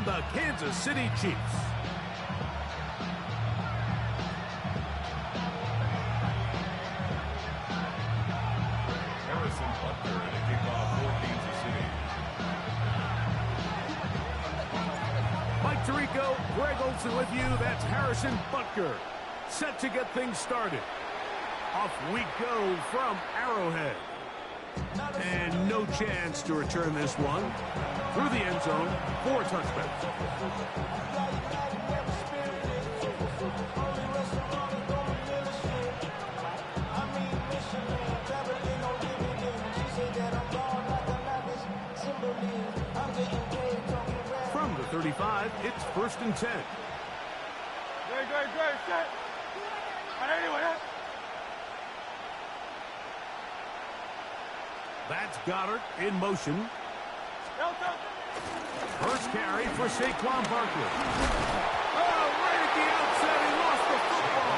the Kansas City Chiefs. Harrison Butker and a kickoff for Kansas City. Mike Tirico, Greg Olson with you. That's Harrison Butker. Set to get things started. Off we go from Arrowhead. And no chance to return this one. Through the end zone, 4 touchdowns. From the 35, it's 1st and 10. Great, set. That's Goddard in motion. First carry for Saquon Barkley. Oh, right at the outset, he lost the football.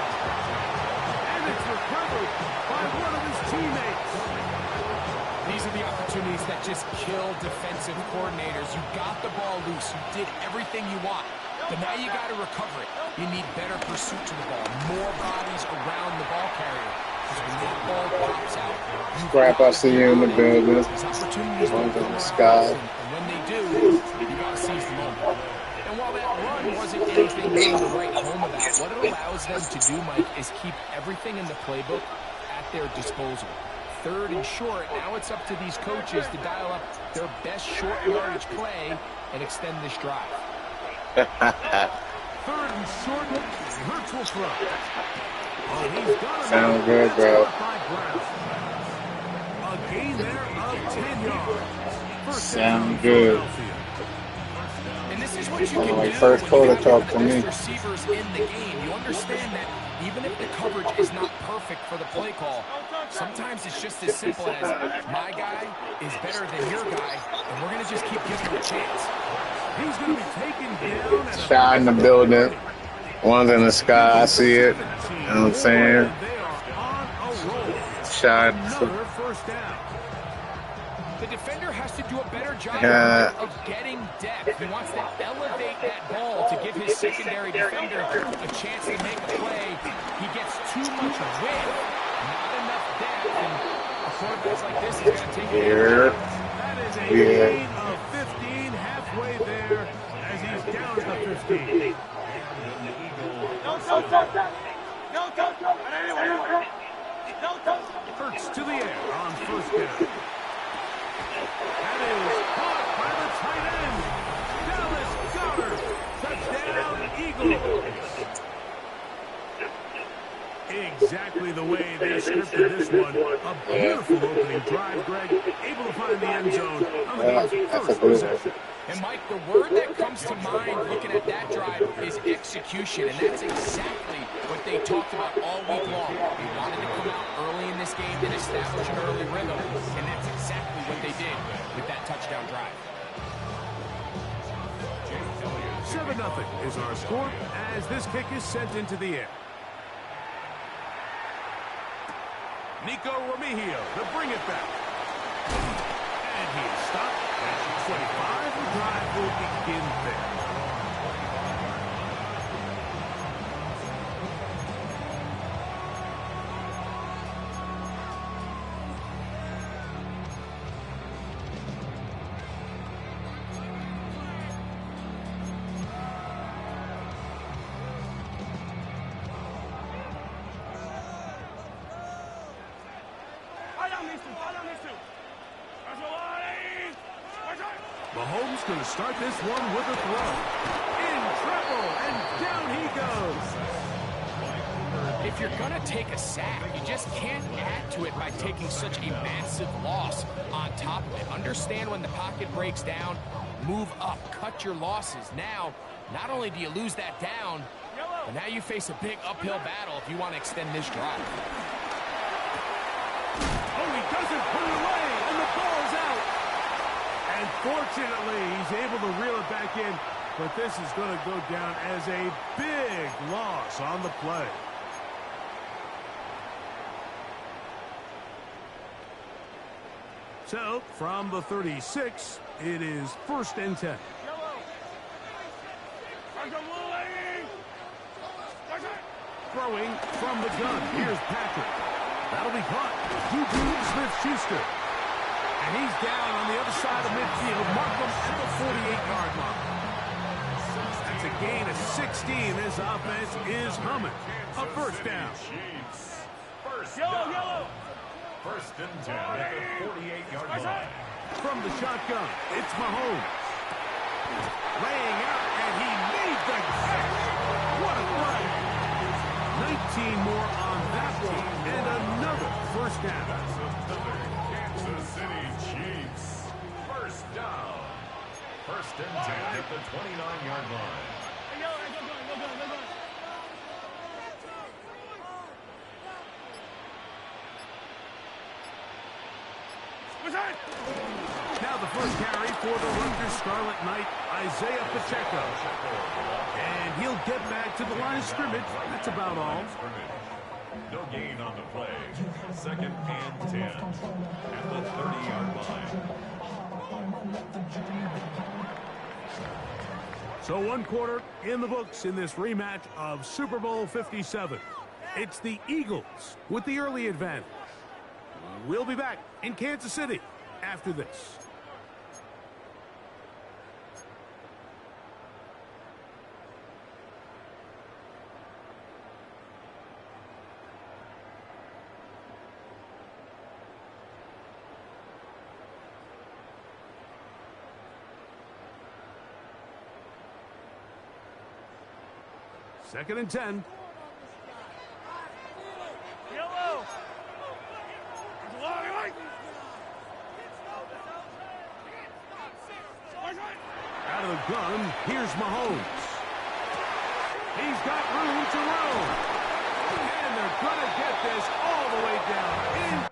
And it's recovered by one of his teammates. These are the opportunities that just kill defensive coordinators. You got the ball loose. You did everything you want. But now you got to recover it. You need better pursuit to the ball. More bodies around the ball carrier. Because when that ball pops out, Scrap, I see you in the building. these opportunities One's don't in come the around sky. often. And when they do, you got to seize the moment. And while that run wasn't anything to write home about, what it allows them to do, Mike, is keep everything in the playbook at their disposal. 3rd and short, now it's up to these coaches to dial up their best short yardage play and extend this drive. 3rd and short, Hurts will throw. Oh, he's got him. Sound good, bro. A gain there of 10 yards. Sound good. And this is what you can Like do first when quarter you have talk the to me. best receivers in the game. You understand that even if the coverage is not perfect for the play call, sometimes it's just as simple as my guy is better than your guy, and we're going to just keep giving him a chance. He's going to be taken down at Shot in the building. One's in the sky. I see it. You know what I'm saying? They are on a roll. Shot. Another first down. The defender has to do a better job Yeah. of getting depth. He wants to elevate that ball to give his secondary defender a chance to make a play. He gets too much width, not enough depth, and a quarterback like this is going to take it. Here. That is a Yeah. gain of 15, halfway there as he's down at the 15. Hurts to the air on 1st down. That is caught by the tight end. Dallas Goddard. Touchdown, Eagles. Exactly the way they scripted this one. A beautiful opening drive, Greg. Able to find the end zone on the Eagles' first possession. And, Mike, the word that comes to mind looking at that drive is execution, and that's exactly what they talked about all week long. They wanted to come out early in this game and establish an early rhythm, and that's exactly what they did with that touchdown drive. 7-0 is our score as this kick is sent into the air. Nico Remigio to bring it back. And he is stopped at 25. The drive will begin there. Mahomes going to start this one with a throw. In trouble, and down he goes. If you're going to take a sack, you just can't add to it by taking such a massive loss on top of it. Understand when the pocket breaks down, move up, cut your losses. Now, not only do you lose that down, but now you face a big uphill battle if you want to extend this drive. Oh, he doesn't put it away, and the ball's out. And fortunately, he's able to reel it back in, but this is going to go down as a big loss on the play. So, from the 36, it is 1st and 10. Throwing from the gun. Here's Patrick. That'll be caught. Juju Smith-Schuster. And he's down on the other side of midfield. Mark him at the 48-yard line. That's a gain of 16. This offense is humming. A first down. First down. First and 10 at the 48-yard line. From the shotgun, it's Mahomes. Laying out, and he made the catch. What a play. 19 more on that one, and another first down. That's another Kansas City Chiefs. First down. First and 10 at the 29-yard line. Now the first carry for the Rutgers Scarlet Knight, Isaiah Pacheco. And he'll get back to the line of scrimmage. That's about all. No gain on the play. Second and 10 at the 30-yard line. So one quarter in the books in this rematch of Super Bowl 57. It's the Eagles with the early advantage. We'll be back in Kansas City after this. Second and 10. Yellow. Out of the gun, here's Mahomes. He's got room to roam. And they're going to get this all the way down.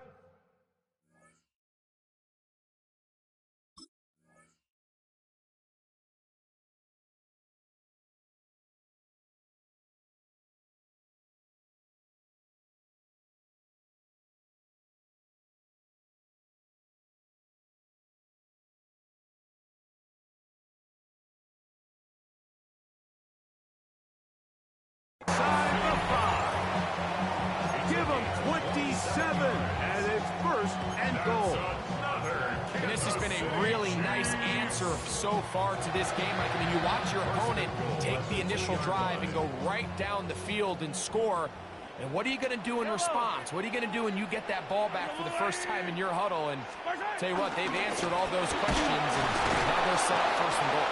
Inside the 5. Give them 27, and it's first and goal. And this has been a really nice answer so far to this game. Like, I mean, you watch your opponent take the initial drive and go right down the field and score. And what are you going to do in response? What are you going to do when you get that ball back for the first time in your huddle? And tell you what, they've answered all those questions, and now they're set up first and goal.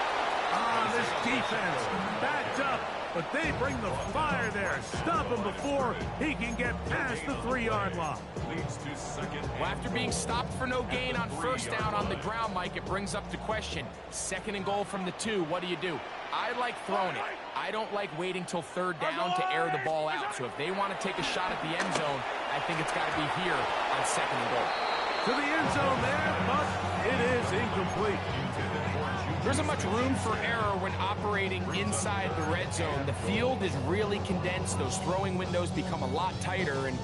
This defense backed up, but they bring the fire there. Stop him before he can get past the 3-yard line. Leads to second. Well, after being stopped for no gain on first down on the ground, Mike, it brings up the question. Second and goal from the 2, what do you do? I like throwing it. I don't like waiting till third down to air the ball out. So if they want to take a shot at the end zone, I think it's got to be here on second and goal. To the end zone there, but it is incomplete. There isn't much room for error when operating inside the red zone. The field is really condensed. Those throwing windows become a lot tighter and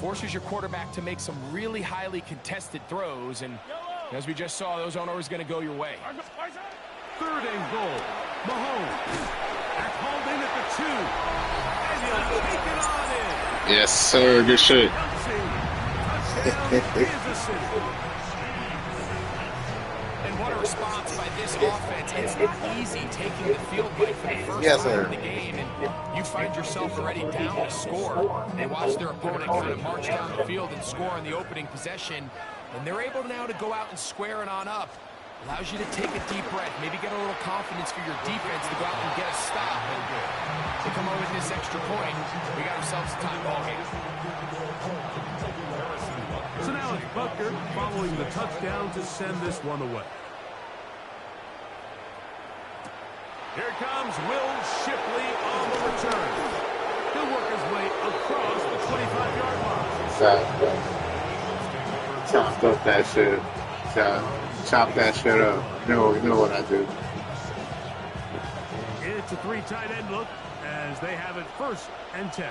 forces your quarterback to make some really highly contested throws. And as we just saw, those aren't always going to go your way. Third and goal. Mahomes. That's hauled in at the 2. And he'll take it on in. Yes, sir. Good shit. Touchdown, Kansas City. And what a response by this offense. It's not easy taking the field play for the first Yes, time sir. in the game, and you find yourself already down to score. They watch their opponent kind of march down the field and score on the opening possession, and they're able now to go out and square it on up. Allows you to take a deep breath, maybe get a little confidence for your defense to go out and get a stop, and they come over with this extra point. We got ourselves a tie ball game. So now it's Butker following the touchdown to send this one away. Here comes Will Shipley on the return. He'll work his way across the 25-yard line. Chopped up that shit. Chop that shit up. You know what I do. It's a 3 tight end look as they have it first and 10.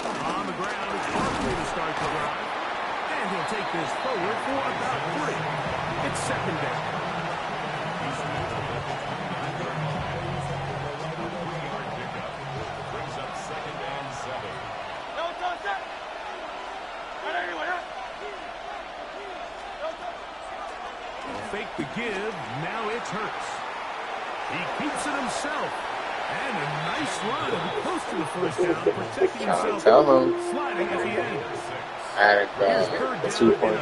On the ground, it's Barkley to start the drive. And he'll take this forward for about 3. It's second down. The give, now it's Hurts. He keeps it himself. And a nice run close to the first down, protecting himself, sliding at the end. Added 2 points.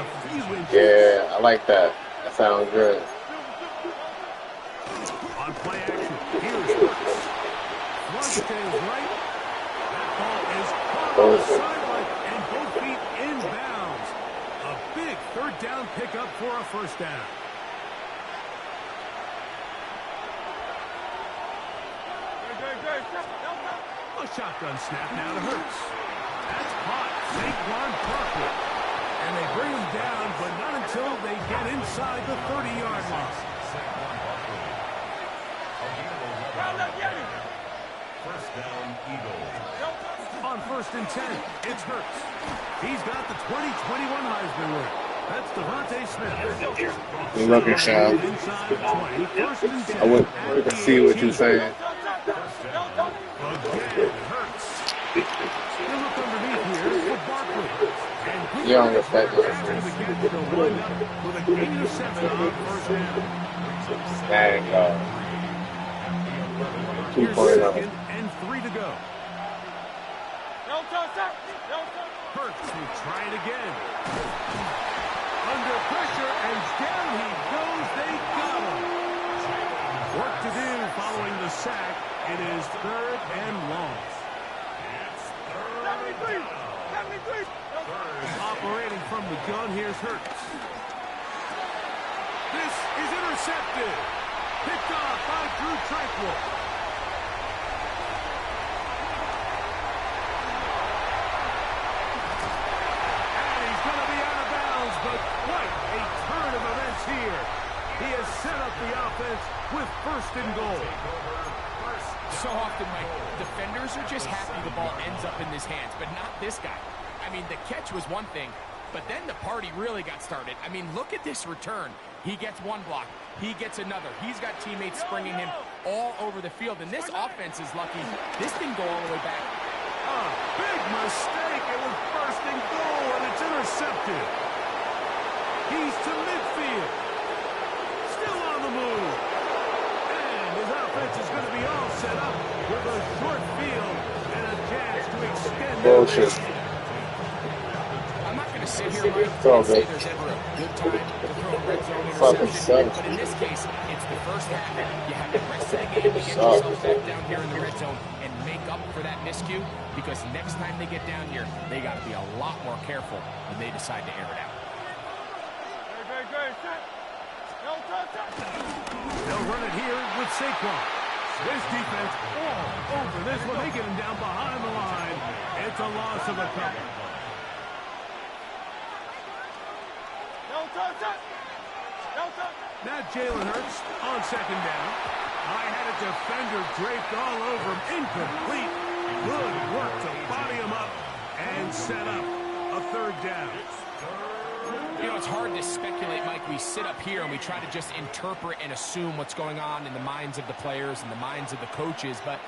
Yeah, I like that. That sounds good. On play action, here's Hurts. Flush to his right. That ball is caught on the sideline, and both feet inbounds. A big third down pickup for a first down. A shotgun snap now to Hurts. That's caught. Saquon Barkley. And they bring him down, but not until they get inside the 30-yard line. First down, Eagles. On 1st and 10, it's Hurts. He's got the 2021 Heisman winner. That's Devontae Smith. Good looking, Sean. I want to see what you're saying. Again, Hurts. He'll look underneath here for Barkley. And You don't respect with a gain of 7 on first down. There you go. 2 Here's points. 2nd and 3 to go. Hurts will try it again. Under pressure, and down he goes. They got him. Work to do following the sack. It is 3rd and long. Operating from the gun, here's Hurts. This is intercepted. Picked off by Drew Tranquil. And he's going to be out of bounds, but quite a turn of events here. He has set up the offense with 1st and goal. So often, Mike, defenders are just happy the ball ends up in his hands, but not this guy. I mean, the catch was one thing, but then the party really got started. I mean, look at this return. He gets one block. He gets another. He's got teammates springing him all over the field, and this offense is lucky. This didn't go all the way back. A big mistake. It was 1st and goal, and it's intercepted. He's to midfield. Still on the move. His offense is going to be all set up with a short field and a chance to extend it. Bullshit. I'm not going to sit here, Mike, and say there's ever a good time to throw a red zone interception, but in this case, it's the first half. You have the rest of the game to get yourself back down here in the red zone and make up for that miscue, because next time they get down here, they got to be a lot more careful when they decide to air it out. They'll run it here with Saquon. This defense all over this one. They get him down behind the line. It's a loss of a couple. Now Jalen Hurts on 2nd down. I had a defender draped all over him. Incomplete. Good work to body him up and set up a 3rd down. You know, it's hard to speculate, Mike. We sit up here and we try to just interpret and assume what's going on in the minds of the players and the minds of the coaches, but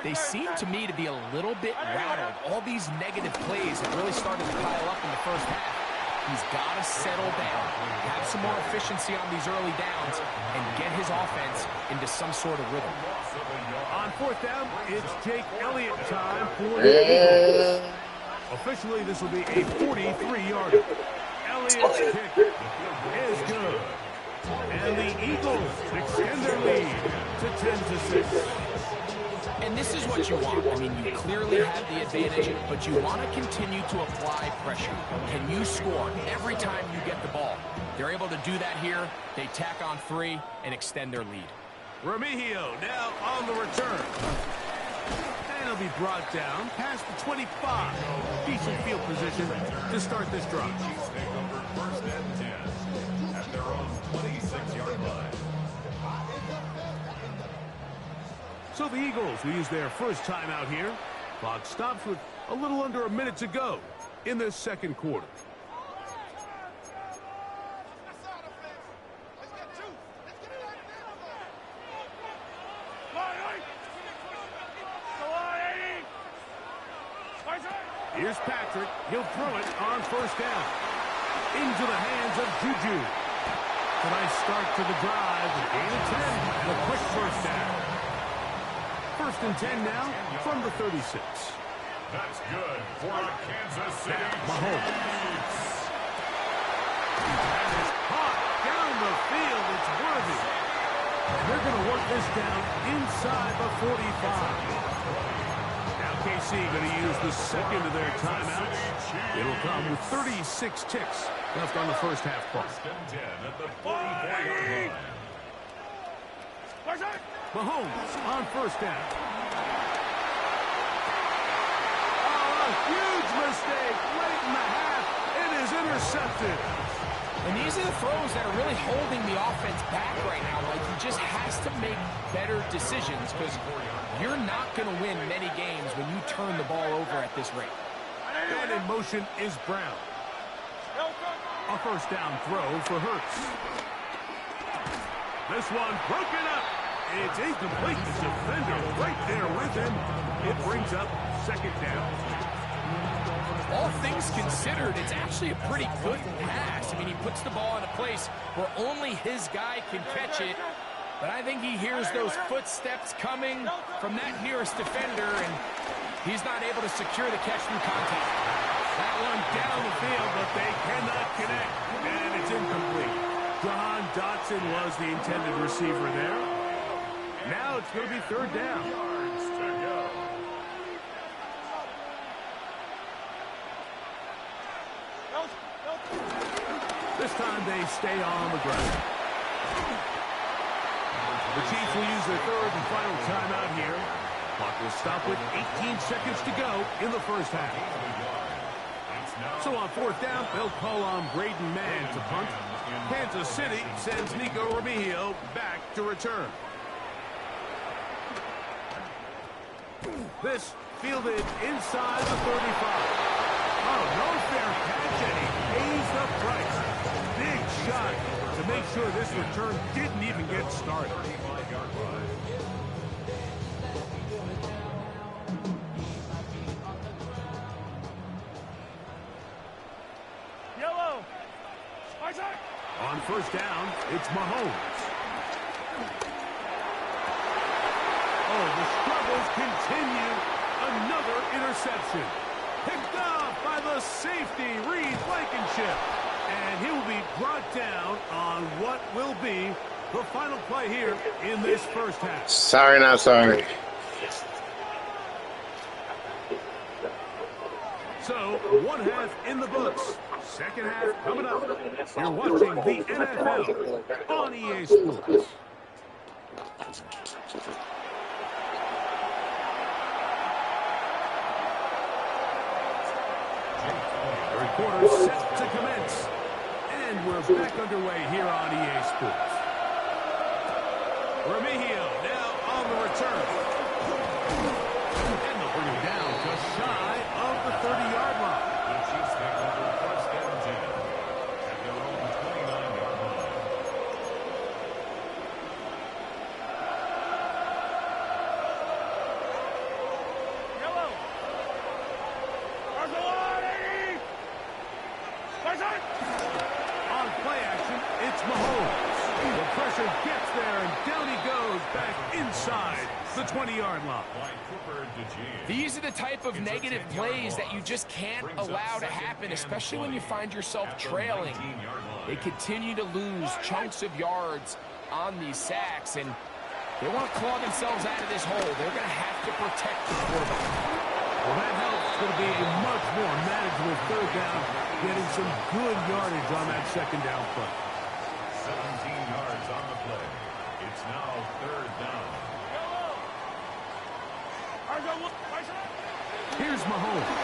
they seem to me to be a little bit rattled. All these negative plays have really started to pile up in the first half. He's got to settle down, have some more efficiency on these early downs, and get his offense into some sort of rhythm. On 4th down, it's Jake Elliott time for the Eagles. Officially, this will be a 43-yarder. Elliott's kick is good. And the Eagles extend their lead to 10-6. And this is what you want. I mean, you clearly have the advantage, but you want to continue to apply pressure. Can you score every time you get the ball? They're able to do that here. They tack on 3 and extend their lead. Remigio now on the return. And he'll be brought down past the 25. Decent field position to start this drive. Chiefs take over 1st and 10 at their own 26-yard line. So the Eagles will use their first timeout here. Clock stops with a little under a minute to go in this 2nd quarter. Here's Patrick. He'll throw it on 1st down. Into the hands of Juju. a nice start to the drive. A gain of 10 and a quick first down. 1st and 10 now from the 36. That's good for a Kansas City Mahomes. Chiefs. And it's caught down the field. It's worthy. And they're going to work this down inside the 45. Now KC going to use the second of their timeouts. It'll come with 36 ticks left on the first half clock. 1st and 10 at the 44-yard line. Mahomes on 1st down. Oh, a huge mistake late in the half. It is intercepted. And these are the throws that are really holding the offense back right now. Like, he just has to make better decisions because you're not going to win many games when you turn the ball over at this rate. And in motion is Brown. A 1st down throw for Hurts. This one broken up. It's incomplete. The defender right there with him. It brings up 2nd down. All things considered, it's actually a pretty good pass. I mean, he puts the ball in a place where only his guy can catch it. But I think he hears those footsteps coming from that nearest defender, and he's not able to secure the catch through contact. That one down the field, but they cannot connect. And it's incomplete. John Dotson was the intended receiver there. Now it's going to be 3rd down. Yards to go. This time they stay on the ground. The Chiefs will use their 3rd and final timeout here. Clock will stop with 18 seconds to go in the first half. So on 4th down, they'll call on Braden Mann to punt. Kansas City sends Nico Remigio back to return. This fielded inside the 35. Oh, no fair catch, and he pays the price. Big shot to make sure this return didn't even get started. Yellow. On 1st down, it's Mahomes. Oh, the struggles continue. Another interception. Picked off by the safety, Reed Blankenship. And he will be brought down on what will be the final play here in this first half. Sorry, not sorry. So, 1 half in the books. 2nd half coming up. You're watching the NFL on EA Sports. Quarter set to commence. And we're back underway here on EA Sports. Remigio now on the return. And they'll bring him down just shy of the 30-yard line. The Chiefs take over 1st and 10 at their own 29-yard line. Yellow. On play action, it's Mahomes. The pressure gets there, and down he goes back inside the 20-yard line. These are the type of negative plays that you just can't allow to happen, especially when you find yourself trailing. They continue to lose chunks of yards on these sacks, and they want to claw themselves out of this hole. They're going to have to protect the quarterback. Well, that helps. It's going to be a much more manageable 3rd down, getting some good yardage on that 2nd down play. 17 yards on the play. It's now 3rd down. Here's Mahomes.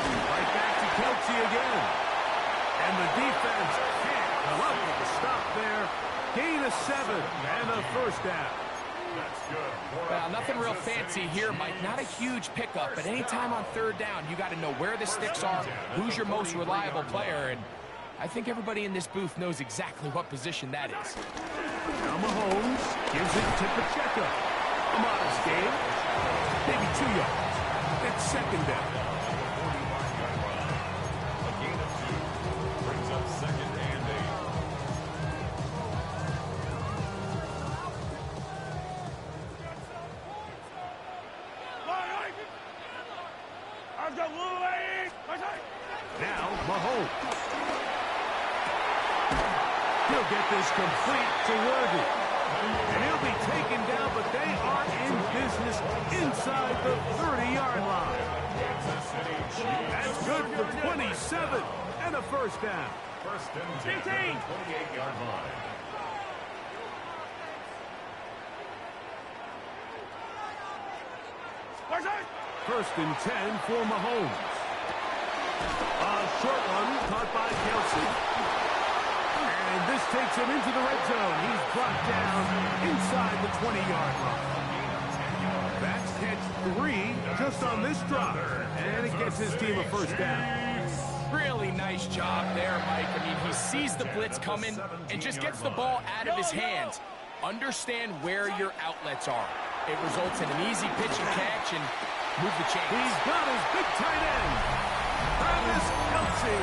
Right back to Kelsey again. And the defense can't come up with a stop there. Gain of 7 and a 1st down. That's good. Well, nothing real fancy here, Mike. Not a huge pickup, but anytime on 3rd down, you got to know where the sticks are, who's your most reliable player, and I think everybody in this booth knows exactly what position that is. Now Mahomes gives it to Pacheco. A modest gain. Maybe 2 yards. It's 2nd down. A gain of 2 brings up 2nd and 8. They'll get this complete to Worthy. And he'll be taken down, but they are in business inside the 30-yard line. That's good for 27 and a first down. First and 10 at the 28-yard line. First and 10 for Mahomes. A short one caught by Kelsey. And this takes him into the red zone. He's brought down inside the 20-yard line. That's catch 3 just on this drive. And it gets his team a first down. Really nice job there, Mike. I mean, he sees the blitz coming and just gets the ball out of his hands. Understand where your outlets are. It results in an easy pitch and catch and move the chains. He's got his big tight end, Travis Kelsey.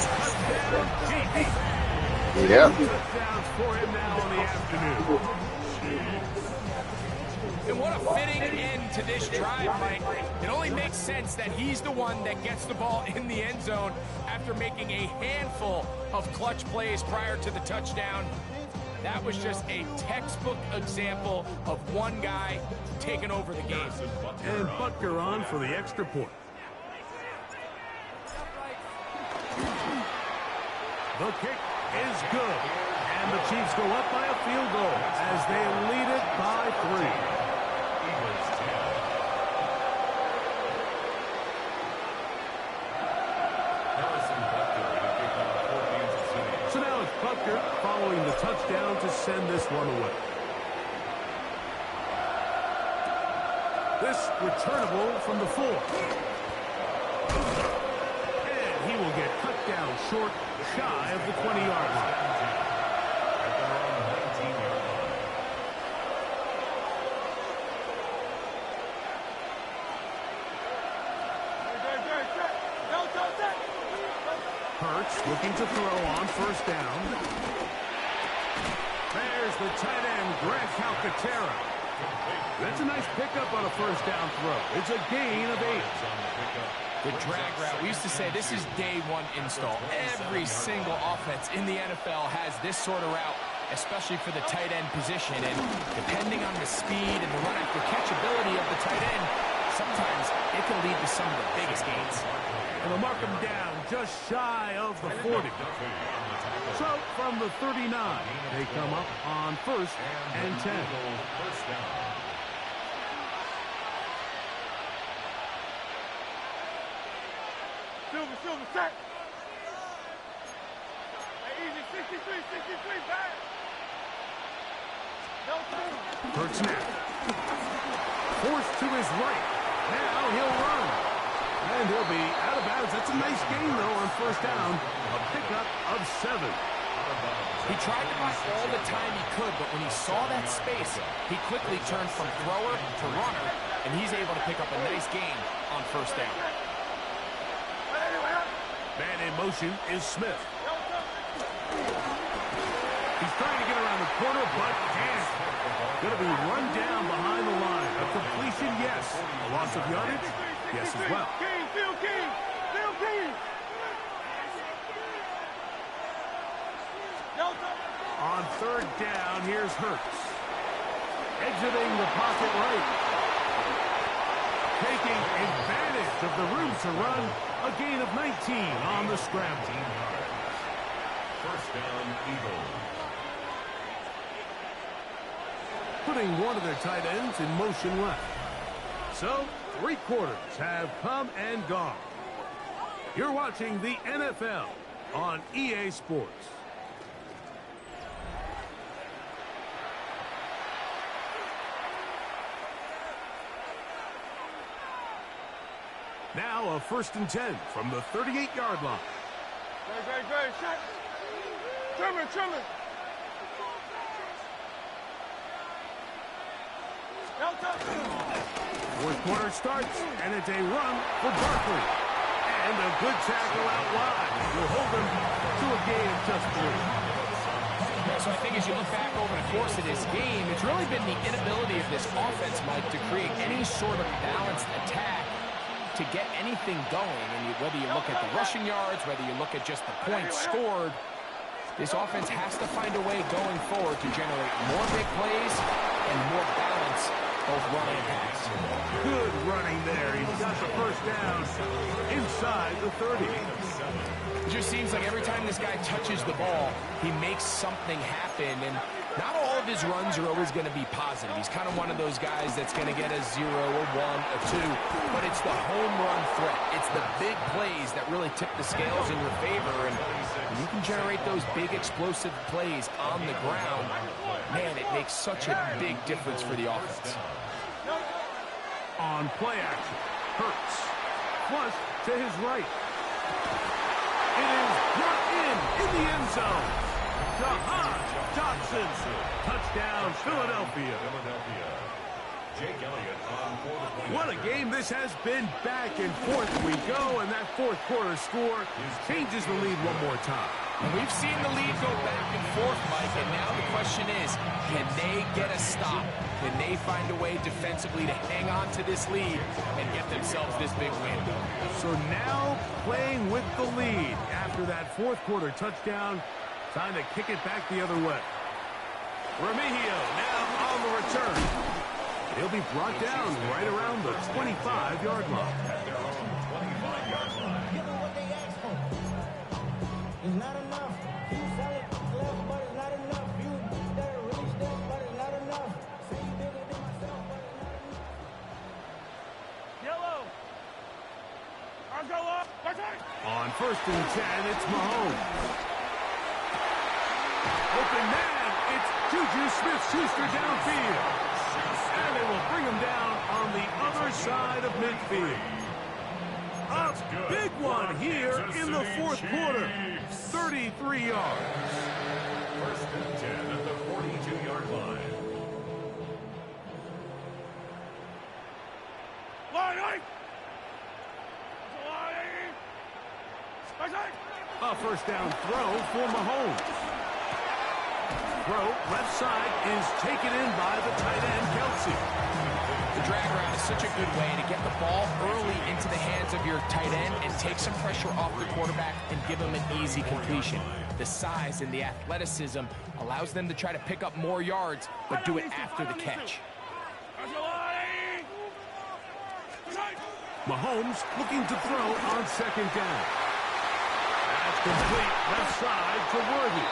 Touchdown, GP. Yeah. Touchdowns for him now on the afternoon. And what a fitting end to this drive, Mike. It only makes sense that he's the one that gets the ball in the end zone after making a handful of clutch plays prior to the touchdown. That was just a textbook example of one guy taking over the game. And Butker on for the extra point. The kick is good. And the Chiefs go up by a field goal as they lead it by 3. So now it's Butker following the touchdown to send this one away. This returnable from the 4. And he will get cut down short, shy of the 20-yard line. Hurts looking to throw on first down. There's the tight end, Greg Calcaterra. That's a nice pickup on a first down throw. It's a gain of 8. The drag route, we used to say this is day one install. Every single offense in the NFL has this sort of route, especially for the tight end position. And depending on the speed and the run after catch ability of the tight end, sometimes it can lead to some of the biggest gains. And they'll mark him down just shy of the 40. So from the 39, they come up on first and 10. Silver, set. Hey, easy, 63, back. Hurts now. Forced to his right. Now he'll run. And he'll be out of bounds. That's a nice gain, though, on first down. A pickup of 7. He tried to buy all the time he could, but when he saw that space, he quickly turned from thrower to runner, and he's able to pick up a nice gain on first down. Man in motion is Smith. He's trying to get around the corner, but can't. Going to be run down behind the line. A completion, yes. A loss of yardage, yes as well. On third down, here's Hurts. Exiting the pocket right. Taking advantage of the room to run. A gain of 19 on the scramble. First down, Eagles. Putting one of their tight ends in motion left. So, 3 quarters have come and gone. You're watching the NFL on EA Sports. Now a first and 10 from the 38-yard line. Great, shot. Trimmer. Fourth quarter starts, and it's a run for Barkley. And a good tackle out wide will hold them to a gain of just 3. So I think as you look back over the course of this game, it's really been the inability of this offense, Mike, to create any sort of balanced attack to get anything going. And whether you look at the rushing yards, whether you look at just the points scored, This offense has to find a way going forward to generate more big plays and more balance, both running and pass. Good running there. He's got the first down inside the 30. It just seems like every time this guy touches the ball, he makes something happen, and not all of his runs are always going to be positive. He's kind of one of those guys that's going to get a 0, a 1, a 2, but it's the home run threat. It's the big plays that really tip the scales in your favor, and when you can generate those big explosive plays on the ground, man, it makes such a big difference for the offense. On play action, Hurts. Flush to his right. It is brought in the end zone. Jahan Dotson. Touchdown, Philadelphia. Jake Elliott on quarterback. What a game this has been. Back and forth we go, and that fourth quarter score changes the lead one more time. And we've seen the lead go back and forth, Mike, and now the question is, can they get a stop? Can they find a way defensively to hang on to this lead and get themselves this big win? So now playing with the lead after that fourth quarter touchdown, time to kick it back the other way. Remigio now on the return. He'll be brought down right around the 25-yard line. At their own 25-yard line. It's not enough. You sell it left, but it's not enough. You that really step, but it's not enough. Say you bigger than myself, but it's not enough. Yellow. I'll go up. Watch out. On 1st and 10, it's Mahomes. Open man, it's Juju Smith-Schuster downfield. And they will bring him down on the other side of midfield. A big one here in the fourth quarter. 33 yards. 1st and 10 at the 42-yard line. Line eight. Line eight. Watch out. A first down throw for Mahomes. Throw left side is taken in by the tight end, Kelsey. The drag route is such a good way to get the ball early into the hands of your tight end and take some pressure off the quarterback and give him an easy completion. The size and the athleticism allows them to try to pick up more yards, but do it after the catch. Mahomes looking to throw on 2nd down. That's complete left side to Worthy.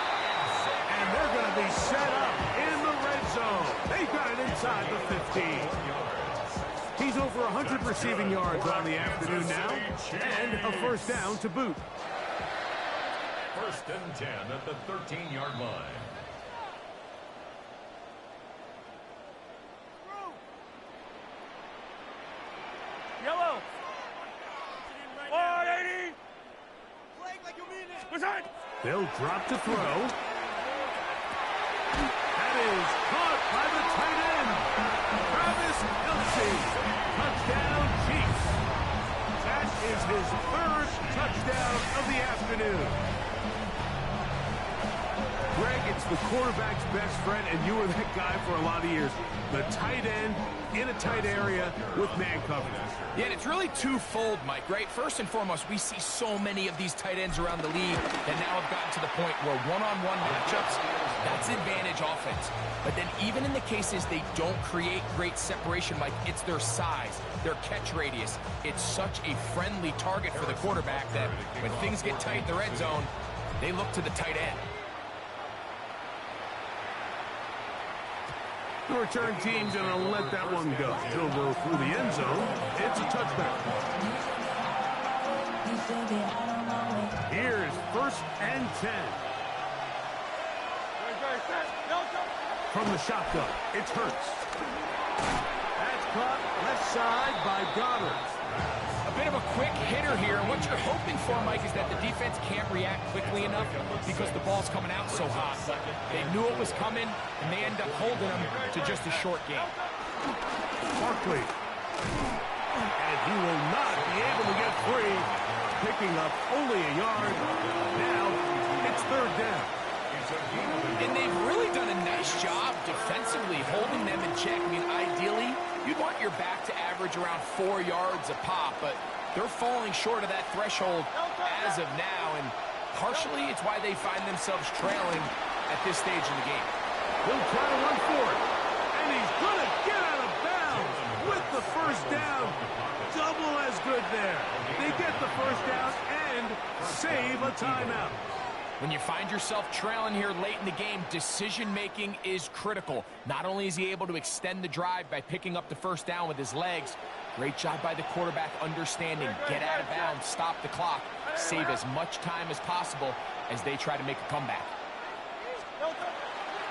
And they're going to be set up in the red zone. They've got it inside the 15. He's over 100 receiving yards on the afternoon now, and a first down to boot. 1st and 10 at the 13-yard line. Yellow. 180. Flag like you mean it. What's that? They'll drop to throw. That is caught by the tight end, Travis Kelce. Touchdown, Chiefs. That is his 3rd touchdown of the afternoon. Greg, it's the quarterback's best friend, and you were that guy for a lot of years. The tight end in a tight area with man coverage. Yeah, and it's really twofold, Mike, right? First and foremost, we see so many of these tight ends around the league that now have gotten to the point where one-on-one matchups, that's advantage offense. But then even in the cases they don't create great separation, Mike, it's their size, their catch radius. It's such a friendly target for the quarterback that when things get tight in the red zone, they look to the tight end. The return team's going to let that one go. He'll go through the end zone. It's a touchback. Here's 1st and 10. From the shotgun, it's Hurts. That's caught left side by Goddard. A bit of a quick hitter here, and what you're hoping for, Mike, is that the defense can't react quickly enough because the ball's coming out so hot. They knew it was coming, and they end up holding them to just a short game. Barkley. And he will not be able to get free, picking up only a yard. Now it's 3rd down. And they've really done a nice job defensively holding them in check. I mean, ideally, you'd want your back to average around 4 yards a pop, but they're falling short of that threshold as of now, and partially it's why they find themselves trailing at this stage in the game. He'll try to run for it. And he's going to get out of bounds with the first down. Double as good there. They get the first down and save a timeout. When you find yourself trailing here late in the game, decision-making is critical. Not only is he able to extend the drive by picking up the first down with his legs, great job by the quarterback understanding, get out of bounds, stop the clock, save as much time as possible as they try to make a comeback.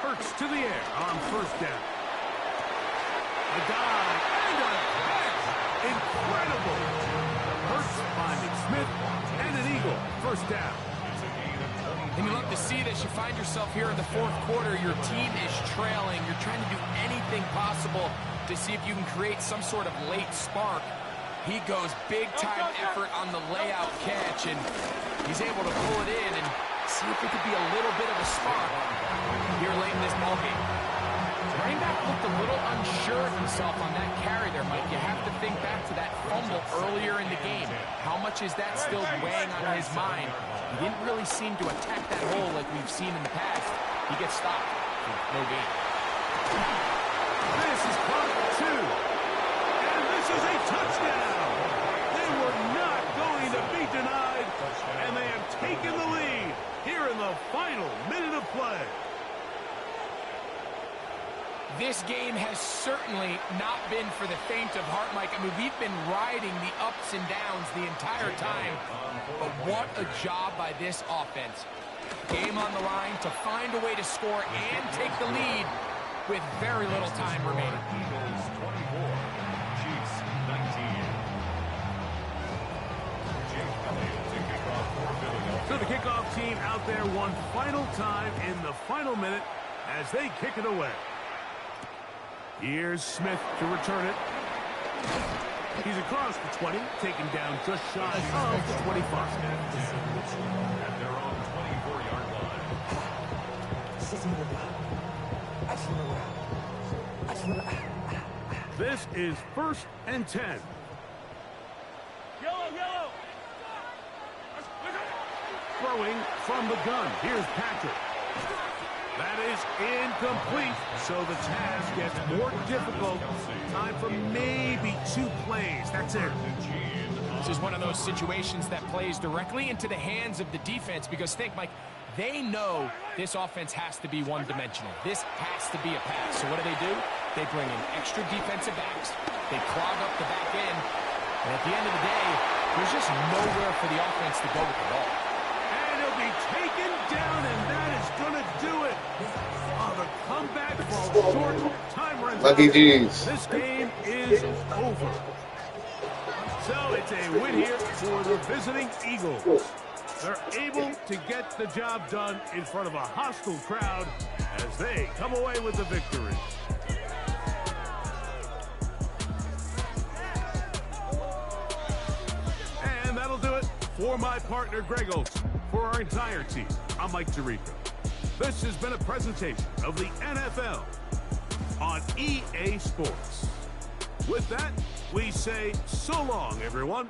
Hurts to the air on first down. A dive and a catch. Incredible. Hurts finding Smith and an eagle. First down. And you love to see this. You find yourself here in the fourth quarter. Your team is trailing. You're trying to do anything possible to see if you can create some sort of late spark. He goes big-time effort on the layout catch, and he's able to pull it in and see if it could be a little bit of a spark here late in this ballgame. Running back looked a little unsure of himself on that carry there, Mike. You have to think back to that fumble earlier in the game. How much is that still weighing on his mind? He didn't really seem to attack that hole like we've seen in the past. He gets stopped. No gain. This is caught for 2. And this is a touchdown. They were not going to be denied. And they have taken the lead here in the final minute of play. This game has certainly not been for the faint of heart, Mike. I mean, we've been riding the ups and downs the entire time. But what a job by this offense. Game on the line to find a way to score and take the lead with very little time remaining. Eagles 24, Chiefs 19. Jake Elliott to kick off for Philadelphia. So the kickoff team out there one final time in the final minute as they kick it away. Here's Smith to return it. He's across the 20, taken down just shy of the 25. At their own 24-yard line. This is 1st and 10. Yellow. Throwing from the gun. Here's Patrick. That is incomplete, so the task gets more difficult. Time for maybe 2 plays. That's it. This is one of those situations that plays directly into the hands of the defense because think, Mike, they know this offense has to be one-dimensional. This has to be a pass. So what do? They bring in extra defensive backs. They clog up the back end. And at the end of the day, there's just nowhere for the offense to go with the ball. And it'll be taken down, and that is going to do it. The comeback falls short. Time runs out. Lucky G's. This game is over. So it's a win here for the visiting Eagles. They're able to get the job done in front of a hostile crowd as they come away with the victory. And that'll do it for my partner, Greg Olson. For our entire team, I'm Mike Tirico. This has been a presentation of the NFL on EA Sports. With that, we say so long, everyone.